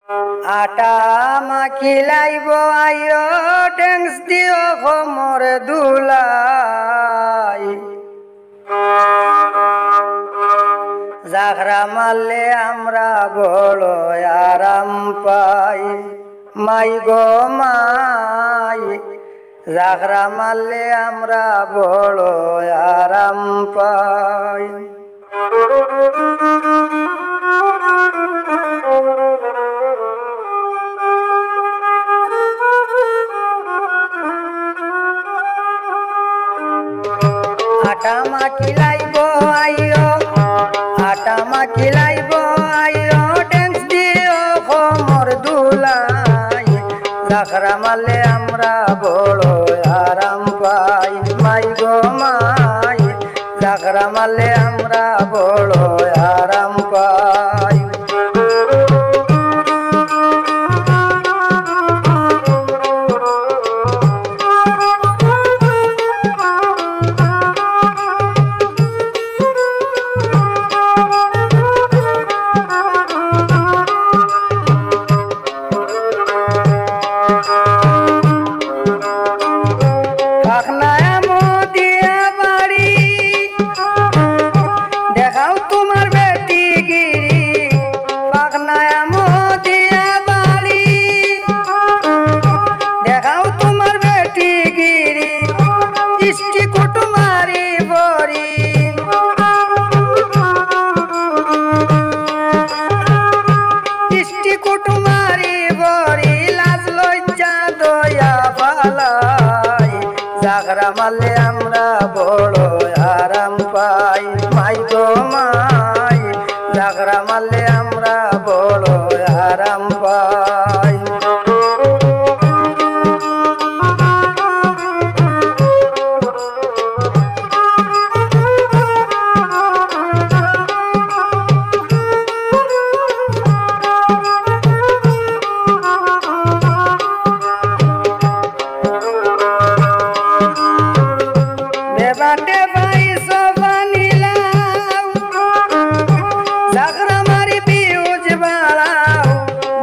আটা মাখিলাইব আইও ডেংস দিও খমর দুলাই জাগরা মারলে আমরা বড় আরাম পাই মাই গো মাই জাগরা মারলে আমরা বড় আরাম পাই আটা মাখিলাইব আইও আটা মাখিলাইব আইও ডেন্স দিও খমর দুলাই জাগরা মারলে আমরা বড় আরাম পাই মাই গো মাই জাগরা মারলে আমরা বড় আরাম পাই জাগরা মারলে আমরা বড় আরাম পাই মাই গো মাই জাগরা মারলে আমরা বড় আরাম পাই বেবাটে ভাই সবানিলাও জাগরা মারি বিউজ বাড়াও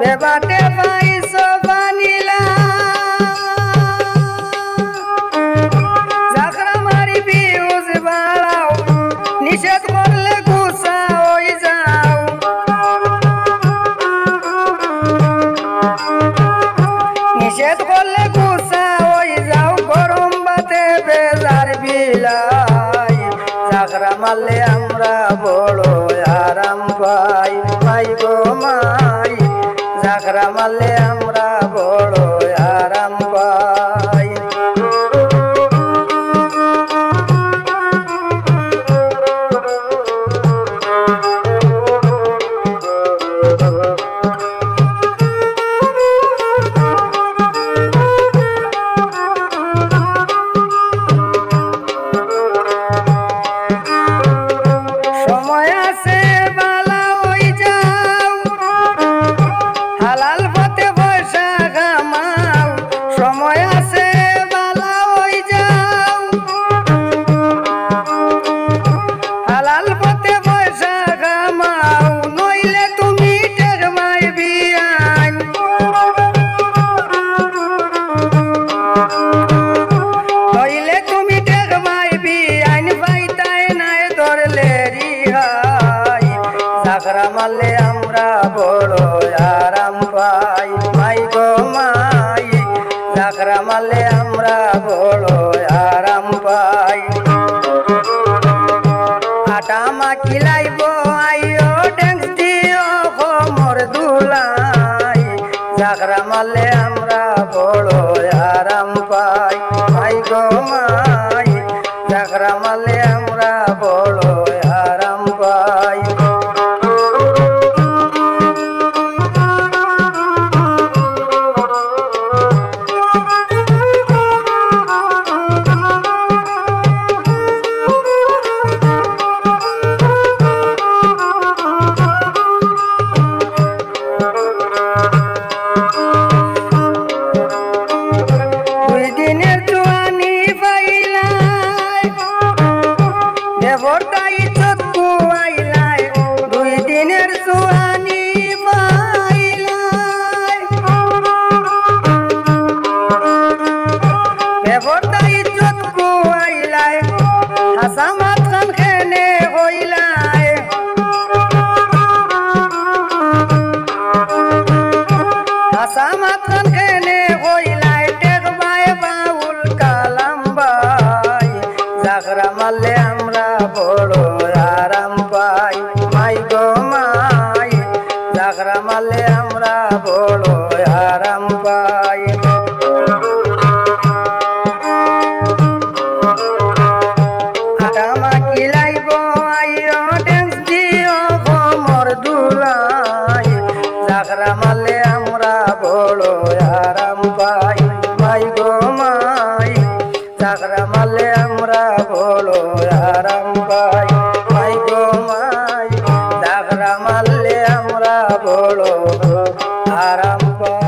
বেবাটে ভাই সবানিলাও জাগরা মারি বিউজ বাড়াও নিষেধ করলে গুসা হয়ে যাও নিষেধ করলে গুসা হয়ে যাও গরম বাতে বেজার বিলাই জাগরা মারলে আমরা বড় আরাম পাই মাই গো মাই জাগরা মারলে আমরা বড় আরাম পাই সময় আছে বালা হই যাও হালাল পথে পয়সা কামাও সময় আছে বালা হই যাও হালাল পথে পয়সা কামাও নইলে তুমি টেকমাই বিয়ান নইলে তুমি টেকমাই বিয়ান পাইতাই নাই ধরলে রিহাই জাগরা মারলে আমরা বড় আরাম পাই মাই গো মাই জাগরা মারলে আমরা বড় আরাম পাই আটা মাখিলাইব আইও ডেংস দিও খমর দুলাই জাগরা মারলে আমরা বড় আরাম পাই মাই গো মাই জাগরা মারলে আমরা বড় আরাম পাই বাসা মাত্রান খেনে কইলাই টেক বাই বাউল কালাম বাই জাগরা মারলে আমরা বড় আরাম পাই মাই গো মাই জাগরা মারলে আমরা বড় আরাম পাই আটামা কিলাইব আইও ড্যান্স দিও কোমর দুলাই জাগরা মারলে আমরা বড় আরাম পাই মাই গো মাই জাগরা মারলে আমরা বড় আরাম পাই মাই গো মাই জাগরা মারলে আমরা বড় আরাম পাই।